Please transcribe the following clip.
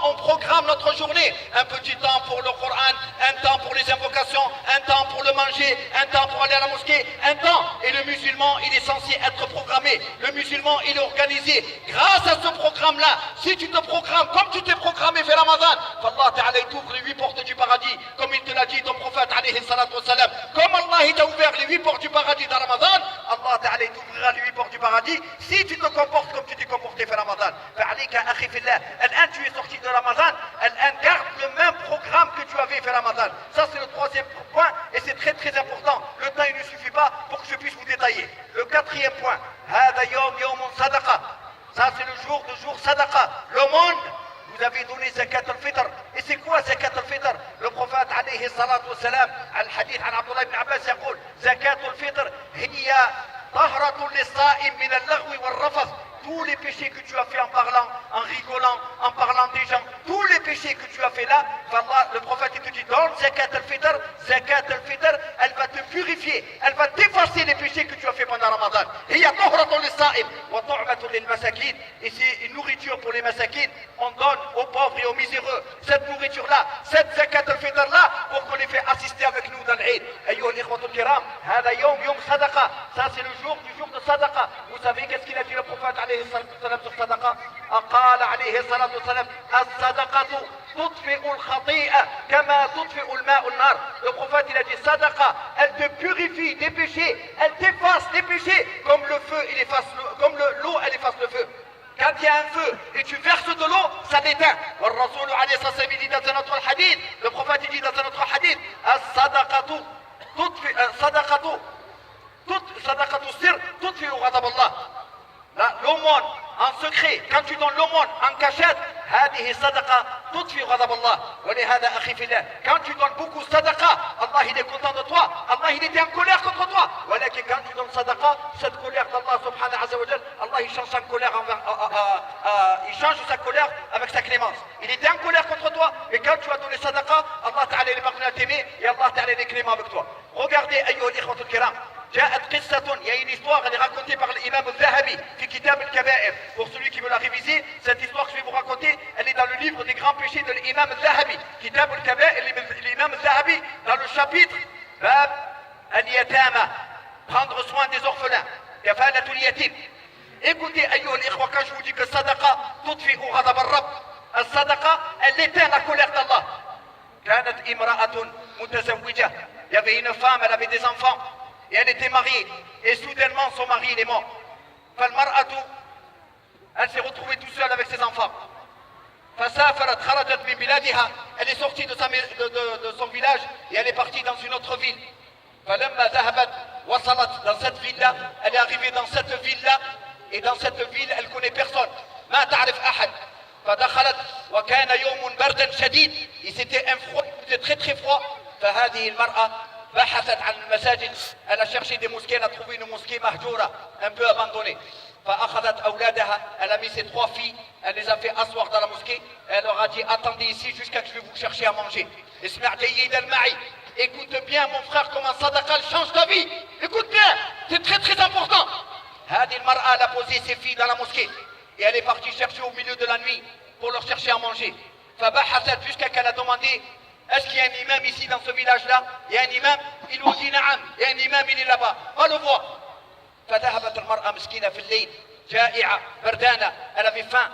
on programme notre journée. Un petit temps pour le Coran, un temps pour les invocations, un temps pour le manger, un temps pour aller à la mosquée, un temps. Et le musulman, il est censé être programmé. Le musulman, il est organisé. Grâce à ce programme-là, si tu te programmes comme tu t'es programmé vers Ramadan, Allah Ta'ala t'ouvre les 8 portes du paradis, comme il te l'a dit ton prophète alayhi salatu wassalam. Comme Allah il t'a ouvert les 8 portes du paradis dans Ramadan, Allah Ta'ala t'ouvrira les 8 portes du paradis si tu te comportes comme tu t'es comporté vers Ramadan. فعليك أخي في الله. الآن tu es sorti de Ramadan, الآن garde le même programme que tu avais fait Ramadan. Ça c'est le troisième point et c'est très très important. Le temps il ne suffit pas pour que je puisse vous détailler. Le quatrième point, هذا يوم صدقة. Ça c'est le jour sadaqa. Le monde, vous avez donné zakat al-fitr. Et c'est quoi zakat al-fitr? Le prophète alayhi salatu wassalam, al-hadith an Abdullah ibn Abbas يقول zakat al-fitr هي طهرة للصائم من اللغو والرفث. Tous les péchés que tu as fait en parlant, en rigolant, en parlant des gens, tous les péchés que tu as fait là, Allah, le prophète il te dit dans zakat al-fitr, elle va te purifier, elle va t'effacer les péchés que tu as fait pendant Ramadan. Et c'est une nourriture pour les masakin, on donne aux pauvres et aux miséreux cette nourriture-là, cette zakat al-fitr-là, pour qu'on les fait assister avec nous dans l'Eid. Ayyuha al-ikhwatul kiram, hada yawm sadaqa. Ça c'est le jour de sadaqa. Vous savez qu'est-ce qu'il a dit le prophète عليه الصلاة والسلام sur sadaqa? قال عليه الصلاة والسلام الصدقة تطفئ الخطيئة كما تطفئ الماء النار. Le prophète il a dit sadaqa, elle te purifie des péchés, elle t'efface les péchés comme le feu il efface comme l'eau elle efface le feu. Quand il y a un feu et tu verses de l'eau, ça l'éteint. والرسول عليه الصلاة والسلام il dit dans un autre hadith, le prophète il dit dans un autre hadith الصدقة تطفئ الصدقة صدقة السر تطفئ غضب الله. L'aumône en secret, quand tu donnes l'aumône en cachette, هذه صدقة تطفئ غضب الله. ولهذا أخي في الله, quand tu donnes beaucoup sadaqa, Allah il est content de toi, Allah il était en colère contre toi. ولكن quand tu donnes sadaqa, cette colère d'Allah subhanahu wa ta'ala, Allah il change sa colère il change sa colère avec sa clémence. Il était en colère contre toi, et quand tu as donné sadaqa, Allah ta'ala il est parvenu à t'aimer et Allah ta'ala il est clément avec toi. Regardez أيها الإخوة الكرام, جاءت قصة, il y a une histoire, elle est racontée par l'imam al-Zahabi, في كتاب الكبائر. Pour celui qui veut la réviser, cette histoire que je vais vous raconter, elle est dans le livre des grands péchés de l'imam al-Zahabi, كتاب الكبائر, l'imam al-Zahabi, dans le chapitre Bab al-Yatama, prendre soin des orphelins, كفالة اليتيم. Écoutez, أيها الإخوة, quand je vous dis que sadaqa تطفئ غضب الرب, الصدقة, elle éteint la colère d'Allah. كانت امرأة متزوجة, il y avait une femme, elle avait des enfants. Et elle était mariée, et soudainement son mari il est mort. فالمرأة, elle s'est retrouvée tout seule avec ses enfants. فسافرت خرجت من بلادها, elle est sortie de son village et elle est partie dans une autre ville. فلما ذهبت وصلت dans cette ville-là, elle est arrivée dans cette ville-là, et dans cette ville elle connaît personne. ما تعرف أحد. فدخلت وكان يوم برد شديد, et c'était un froid, c'était très très froid. فهذه المرأة بحثت عن المساجد, elle a cherché des mosquées, elle a trouvé une mosquée mahjoura, un peu abandonnée. فأخذت أولادها, elle a mis ses 3 filles, elle les a fait asseoir dans la mosquée, elle leur a dit attendez ici jusqu'à ce que je vais vous chercher à manger. اسمع جيدا معي, écoute bien mon frère comment sadaqa change ta vie, écoute bien, c'est très très important. هذه المرأة, elle a posé ses filles dans la mosquée et elle est partie chercher au milieu de la nuit pour leur chercher à manger. فبحثت jusqu'à qu'elle a demandé est-ce qu'il y a un imam ici dans ce village-là? Il y a un imam? Ils lui ont dit naam, il y a un imam, il est là-bas, va le voir. فذهبت المرأة مسكينة في الليل جائعة بردانة, elle avait faim.